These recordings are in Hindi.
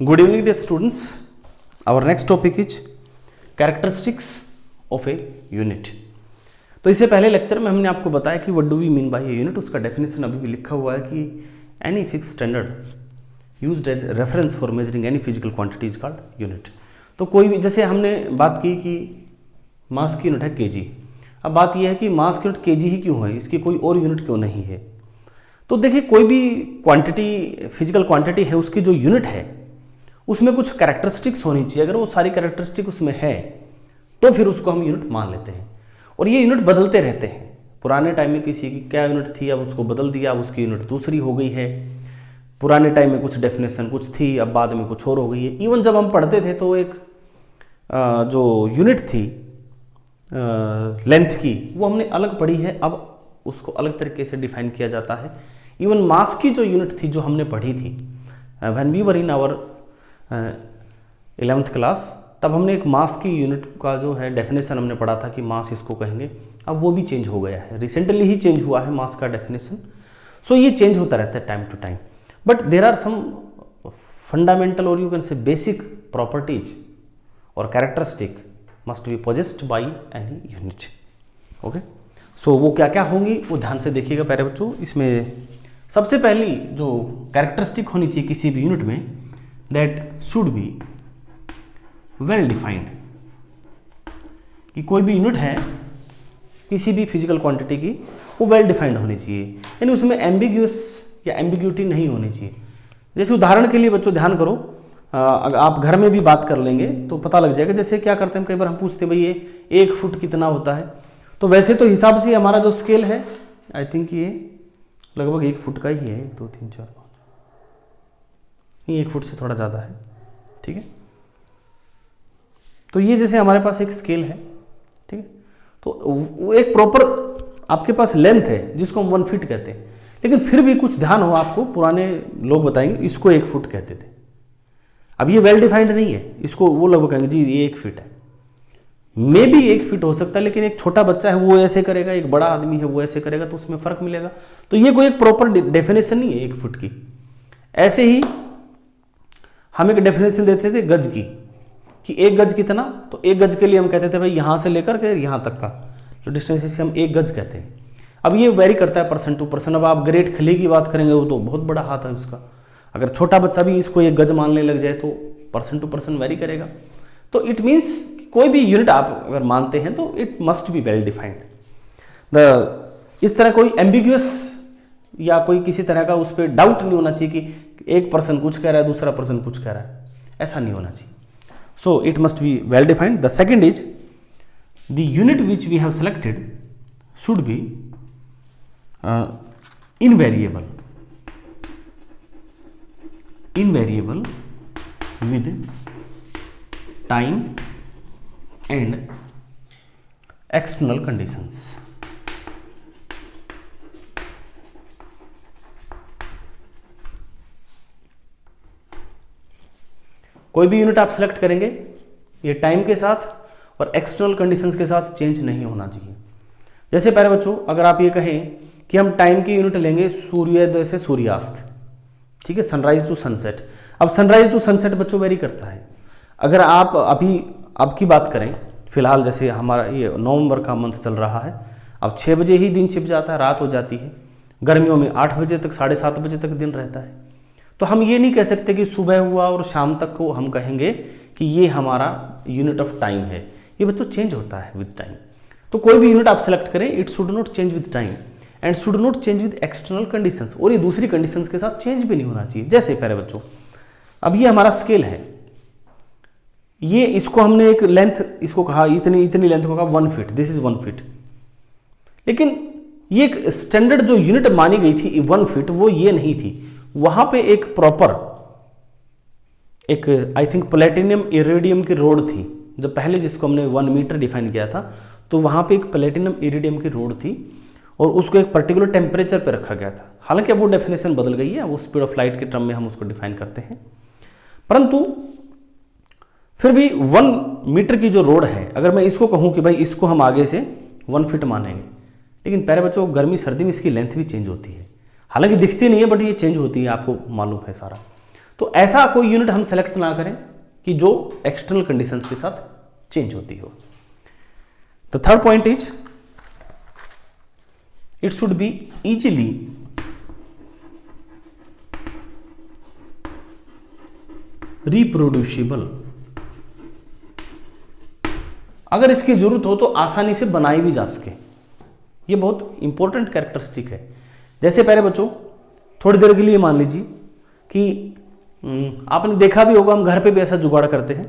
Good evening dear students. Our next topic is characteristics of a unit. तो इससे पहले लेक्चर में हमने आपको बताया कि what do we mean by a unit. उसका डेफिनेशन अभी भी लिखा हुआ है कि any fix standard used as reference for measuring any physical quantity is called unit. तो कोई भी, जैसे हमने बात की कि मास की यूनिट है केजी। अब बात यह है कि मास की यूनिट केजी ही क्यों है, इसकी कोई और यूनिट क्यों नहीं है। तो देखिए, कोई भी क्वांटिटी, फिजिकल क्वांटिटी है, उसकी जो यूनिट है उसमें कुछ कैरेक्टरिस्टिक्स होनी चाहिए। अगर वो सारी कैरेक्टरिस्टिक उसमें है तो फिर उसको हम यूनिट मान लेते हैं। और ये यूनिट बदलते रहते हैं। पुराने टाइम में किसी की क्या यूनिट थी, अब उसको बदल दिया, अब उसकी यूनिट दूसरी हो गई है। पुराने टाइम में कुछ डेफिनेशन कुछ थी, अब बाद में कुछ और हो गई है। इवन जब हम पढ़ते थे तो एक जो यूनिट थी लेंथ की, वो हमने अलग पढ़ी है, अब उसको अलग तरीके से डिफाइन किया जाता है। इवन मास की जो यूनिट थी, जो हमने पढ़ी थी when we were in our 11th class, तब हमने एक मास की यूनिट का जो है डेफिनेशन हमने पढ़ा था कि मास इसको कहेंगे। अब वो भी चेंज हो गया है, रिसेंटली ही चेंज हुआ है मास का डेफिनेशन। सो ये चेंज होता रहता है time to time, but there are some fundamental और you can say basic properties और characteristic must be possessed by any unit. Okay, so वो क्या क्या होंगी वो ध्यान से देखिएगा प्यारे बच्चों। इसमें सबसे पहली जो कैरेक्टरिस्टिक होनी चाहिए किसी भी यूनिट में, that should be well defined। कि कोई भी यूनिट है किसी भी फिजिकल क्वांटिटी की, वो वेल डिफाइंड होनी चाहिए, यानी उसमें एम्बिग्यूअस या एम्बिग्यूटी नहीं होनी चाहिए। जैसे उदाहरण के लिए बच्चों ध्यान करो, अगर आप घर में भी बात कर लेंगे तो पता लग जाएगा। जैसे क्या करते हैं, कई बार हम पूछते हैं भाई ये 1 फुट कितना होता है, तो वैसे तो हिसाब से हमारा जो स्केल है, आई थिंक ये लगभग 1 फुट का ही है। 1 2 3 4 5 नहीं, 1 फुट से थोड़ा ज़्यादा है, ठीक है। तो ये जैसे हमारे पास एक स्केल है, ठीक है, तो वो एक प्रॉपर आपके पास लेंथ है जिसको हम 1 फीट कहते हैं। लेकिन फिर भी कुछ ध्यान हो आपको, पुराने लोग बताएंगे इसको 1 फुट कहते थे। अब ये वेल डिफाइंड नहीं है, इसको वो लोग कहेंगे जी ये 1 फीट है। मे भी 1 फीट हो सकता है, लेकिन एक छोटा बच्चा है वो ऐसे करेगा, एक बड़ा आदमी है वो ऐसे करेगा, तो उसमें फर्क मिलेगा। तो ये कोई एक प्रॉपर डेफिनेशन नहीं है 1 फुट की। ऐसे ही हम एक डेफिनेशन देते थे गज की, कि 1 गज कितना, तो 1 गज के लिए हम कहते थे भाई यहाँ से लेकर के यहाँ तक का जो डिस्टेंस, इसे हम 1 गज कहते हैं। अब ये वेरी करता है पर्सन टू पर्सन। अब आप ग्रेट खली की बात करेंगे, वो तो बहुत बड़ा हाथ है उसका। अगर छोटा बच्चा भी इसको 1 गज मानने लग जाए तो पर्सन टू पर्सन वेरी करेगा। तो इट मीन्स कोई भी यूनिट आप अगर मानते हैं तो it must be well defined. इस तरह कोई एम्बिग्यूअस या कोई किसी तरह का उस पर डाउट नहीं होना चाहिए कि एक पर्सन कुछ कह रहा है दूसरा पर्सन कुछ कह रहा है, ऐसा नहीं होना चाहिए। So it must be well defined. The second is the unit which we have selected should be invariable with time and external conditions. कोई भी यूनिट आप सेलेक्ट करेंगे, ये टाइम के साथ और एक्सटर्नल कंडीशंस के साथ चेंज नहीं होना चाहिए। जैसे प्यारे बच्चों, अगर आप ये कहें कि हम टाइम की यूनिट लेंगे सूर्योदय से सूर्यास्त, ठीक है, सनराइज टू सनसेट। अब सनराइज टू सनसेट बच्चों वेरी करता है। अगर आप अभी आपकी बात करें, फिलहाल जैसे हमारा ये नवंबर का मंथ चल रहा है, अब 6 बजे ही दिन छिप जाता है, रात हो जाती है। गर्मियों में 8 बजे तक, 7:30 बजे तक दिन रहता है। तो हम ये नहीं कह सकते कि सुबह हुआ और शाम तक को हम कहेंगे कि ये हमारा यूनिट ऑफ टाइम है। ये बच्चों चेंज होता है विद टाइम। तो कोई भी यूनिट आप सेलेक्ट करें, it should not change with time and should not change with external conditions, और ये दूसरी कंडीशंस के साथ चेंज भी नहीं होना चाहिए। जैसे प्यारे बच्चों, अब ये हमारा स्केल है, ये इसको हमने एक लेंथ इसको कहा, इतनी लेंथ को कहा 1 फीट, दिस इज 1 फीट। लेकिन ये एक स्टैंडर्ड जो यूनिट मानी गई थी 1 फीट, वो ये नहीं थी। वहां पे एक प्रॉपर एक आई थिंक प्लेटिनियम इरिडियम की रोड थी, जब पहले जिसको हमने 1 मीटर डिफाइन किया था, तो वहां पे एक प्लेटिनियम इरिडियम की रोड थी और उसको एक पर्टिकुलर टेम्परेचर पे रखा गया था। हालांकि अब वो डेफिनेशन बदल गई है, वो स्पीड ऑफ लाइट के टर्म में हम उसको डिफाइन करते हैं, परंतु फिर भी 1 मीटर की जो रोड है, अगर मैं इसको कहूं कि भाई इसको हम आगे से 1 फीट मानेंगे, लेकिन प्यारे बच्चों गर्मी सर्दी में इसकी लेंथ भी चेंज होती है। हालांकि दिखती नहीं है बट ये चेंज होती है, आपको मालूम है सारा। तो ऐसा कोई यूनिट हम सेलेक्ट ना करें कि जो एक्सटर्नल कंडीशंस के साथ चेंज होती हो। The third point is it should be easily reproducible. अगर इसकी जरूरत हो तो आसानी से बनाई भी जा सके। ये बहुत इंपॉर्टेंट कैरेक्टरिस्टिक है। जैसे पहले बच्चों थोड़ी देर के लिए मान लीजिए कि आपने देखा भी होगा, हम घर पे भी ऐसा जुगाड़ करते हैं।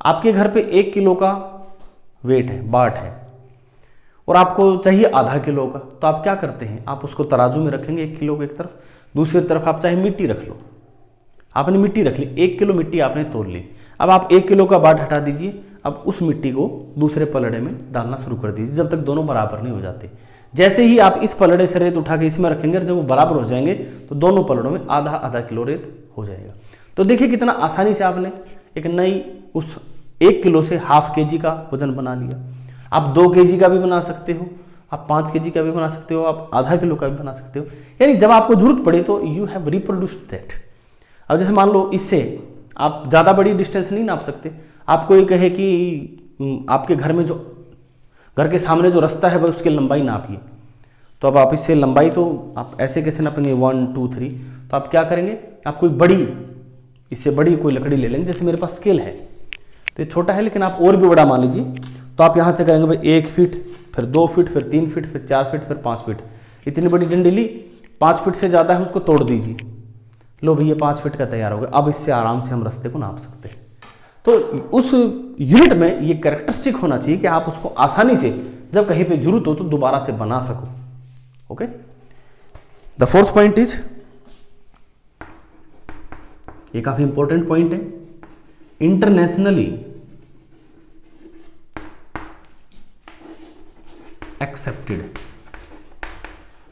आपके घर पे 1 किलो का वेट है, बाट है, और आपको चाहिए आधा किलो का, तो आप क्या करते हैं, आप उसको तराजू में रखेंगे 1 किलो को एक तरफ, दूसरी तरफ आप चाहे मिट्टी रख लो। आपने मिट्टी रख ली, 1 किलो मिट्टी आपने तोल ली। अब आप 1 किलो का बाट हटा दीजिए, अब उस मिट्टी को दूसरे पलड़े में डालना शुरू कर दीजिए जब तक दोनों बराबर नहीं हो जाते। जैसे ही आप इस पलड़े से रेत उठा के इसमें रखेंगे, जब वो बराबर हो जाएंगे तो दोनों पलड़ों में आधा आधा किलो रेत हो जाएगा। तो देखिए कितना आसानी से आपने एक नई उस 1 किलो से ½ kg का वजन बना लिया। आप 2 kg का भी बना सकते हो, आप 5 kg का भी बना सकते हो, आप आधा किलो का भी बना सकते हो। यानी जब आपको जरूरत पड़े तो यू हैव रिप्रोड्यूस्ड दैट। अब जैसे मान लो इससे आप ज़्यादा बड़ी डिस्टेंस नहीं नाप सकते, आपको ये कहे कि आपके घर में जो घर के सामने जो रास्ता है वह उसकी लंबाई नापिए, तो अब आप इससे लंबाई तो आप ऐसे कैसे नापेंगे 1 2 3, तो आप क्या करेंगे, आप कोई बड़ी इससे बड़ी कोई लकड़ी ले लेंगे। जैसे मेरे पास स्केल है तो ये छोटा है, लेकिन आप और भी बड़ा मान लीजिए, तो आप यहाँ से करेंगे भाई 1 फीट, फिर 2 फीट, फिर 3 फीट, फिर 4 फीट, फिर 5 फीट। इतनी बड़ी डंडी ली, 5 फीट से ज़्यादा है उसको तोड़ दीजिए, लो भैया 5 फीट का तैयार हो गया। अब इससे आराम से हम रास्ते को नाप सकते हैं। तो उस यूनिट में ये कैरेक्टरिस्टिक होना चाहिए कि आप उसको आसानी से जब कहीं पे जरूरत हो तो दोबारा से बना सको। Okay, the fourth point is, ये काफी इंपॉर्टेंट पॉइंट है, इंटरनेशनली एक्सेप्टेड।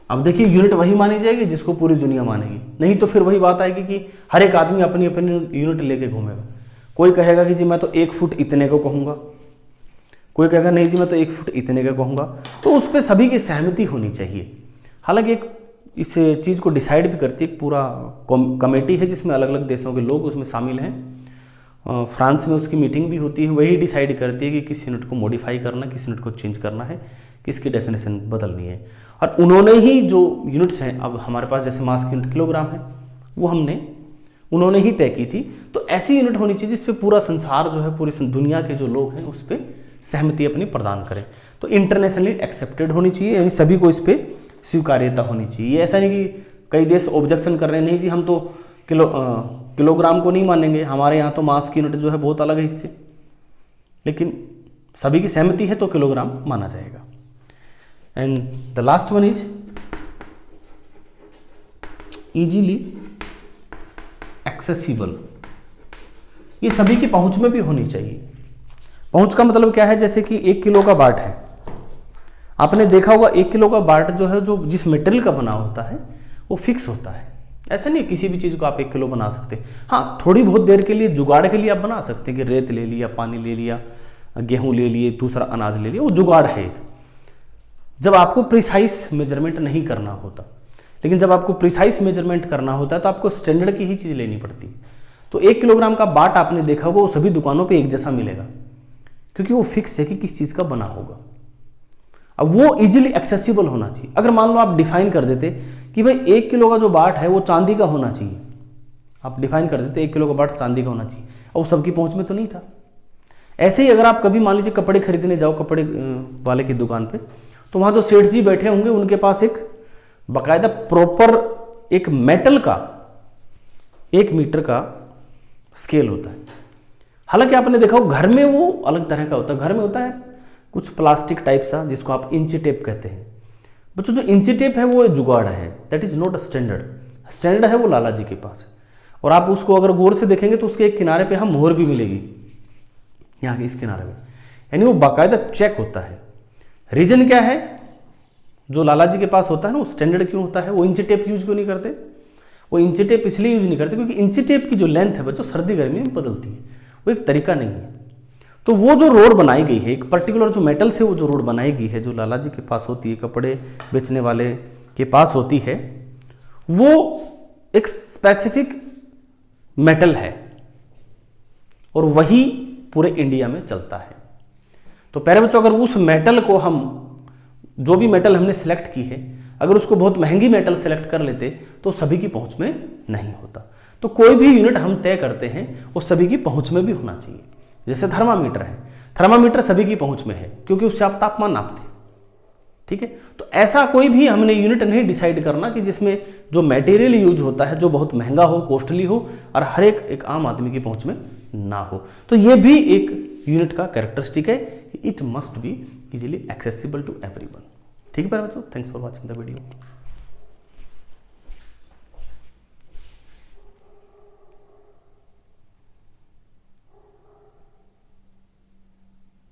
अब देखिए यूनिट वही मानी जाएगी जिसको पूरी दुनिया मानेगी, नहीं तो फिर वही बात आएगी कि हर एक आदमी अपनी अपनी यूनिट लेके घूमेगा। कोई कहेगा कि जी मैं तो 1 फुट इतने को कहूंगा, कोई कहेगा नहीं जी मैं तो 1 फुट इतने का कहूंगा। तो उस पर सभी की सहमति होनी चाहिए। हालांकि एक इस चीज़ को डिसाइड भी करती है एक पूरा कमेटी है जिसमें अलग अलग देशों के लोग उसमें शामिल हैं। फ्रांस में उसकी मीटिंग भी होती है, वही डिसाइड करती है कि किस यूनिट को मॉडिफाई करना, किस यूनिट को चेंज करना है, किसकी डेफिनेशन बदलनी है। और उन्होंने ही जो यूनिट्स हैं, अब हमारे पास जैसे मास की यूनिट किलोग्राम है, वो उन्होंने ही तय की थी। तो ऐसी यूनिट होनी चाहिए जिस पे पूरा संसार जो है, पूरी दुनिया के जो लोग हैं उस पर सहमति अपनी प्रदान करें। तो इंटरनेशनली एक्सेप्टेड होनी चाहिए, यानी सभी को इस पर स्वीकार्यता होनी चाहिए। ये ऐसा नहीं कि कई देश ऑब्जेक्शन कर रहे हैं, नहीं जी हम तो किलोग्राम को नहीं मानेंगे, हमारे यहाँ तो मास की यूनिट जो है बहुत अलग है इससे, लेकिन सभी की सहमति है तो किलोग्राम माना जाएगा। And the last one is easily accessible. ये सभी की पहुंच में भी होनी चाहिए। पहुंच का मतलब क्या है, जैसे कि 1 किलो का बाट है, आपने देखा होगा 1 किलो का बाट जो है, जो जिस मटेरियल का बना होता है वो फिक्स होता है। ऐसा नहीं किसी भी चीज़ को आप 1 किलो बना सकते हैं। हाँ, थोड़ी बहुत देर के लिए जुगाड़ के लिए आप बना सकते हैं कि रेत ले लिया, पानी ले लिया, गेहूं ले लिए, दूसरा अनाज ले लिया, वो जुगाड़ है एक, जब आपको प्रिसाइज मेजरमेंट नहीं करना होता। लेकिन जब आपको प्रिसाइज मेजरमेंट करना होता है तो आपको स्टैंडर्ड की ही चीज़ लेनी पड़ती है। तो 1 किलोग्राम का बाट आपने देखा होगा वो सभी दुकानों पे एक जैसा मिलेगा, क्योंकि वो फिक्स है कि किस चीज़ का बना होगा। अब वो इजीली एक्सेसिबल होना चाहिए। अगर मान लो आप डिफाइन कर देते कि भाई 1 किलो का जो बाट है वो चांदी का होना चाहिए, आप डिफाइन कर देते 1 किलो का बाट चांदी का होना चाहिए, और वो सबकी पहुंच में तो नहीं था। ऐसे ही अगर आप कभी मान लीजिए कपड़े खरीदने जाओ कपड़े वाले की दुकान पे, तो वहाँ जो सेठ जी बैठे होंगे उनके पास एक बाकायदा प्रॉपर एक मेटल का 1 मीटर का स्केल होता है। हालांकि आपने देखा हो घर में वो अलग तरह का होता है, घर में होता है कुछ प्लास्टिक टाइप सा जिसको आप इंची टेप कहते हैं। बच्चों जो इंची टेप है वो जुगाड़ है, that is not a standard. Standard है वो लाला जी के पास है, और आप उसको अगर गौर से देखेंगे तो उसके एक किनारे पे हम मोहर भी मिलेगी, यहाँ के इस किनारे में, यानी वो बाकायदा चेक होता है। रीजन क्या है, जो लाला जी के पास होता है ना वो स्टैंडर्ड क्यों होता है, वो इंची टेप यूज क्यों नहीं करते? वो इंची टेप इसलिए यूज नहीं करते क्योंकि इंची टेप की जो लेंथ है बच्चों सर्दी गर्मी में बदलती है, वो एक तरीका नहीं है। तो वो जो रोड बनाई गई है, एक पर्टिकुलर जो मेटल से वो जो रोड बनाई गई है, जो लाला जी के पास होती है, कपड़े बेचने वाले के पास होती है, वो एक स्पेसिफिक मेटल है और वही पूरे इंडिया में चलता है। तो प्यारे बच्चों, अगर उस मेटल को हम, जो भी मेटल हमने सेलेक्ट की है, अगर उसको बहुत महंगी मेटल सेलेक्ट कर लेते तो सभी की पहुंच में नहीं होता। तो कोई भी यूनिट हम तय करते हैं वो सभी की पहुंच में भी होना चाहिए। जैसे थर्मामीटर है, थर्मामीटर सभी की पहुंच में है क्योंकि उससे आप तापमान नापते हैं, ठीक है। तो ऐसा कोई भी हमने यूनिट नहीं डिसाइड करना कि जिसमें जो मटेरियल यूज होता है जो बहुत महंगा हो, कॉस्टली हो और हर एक आम आदमी की पहुंच में ना हो। तो ये भी एक यूनिट का कैरेक्टरिस्टिक है, it must be easily accessible to everyone. ठीक है बच्चों, thanks for watching the video.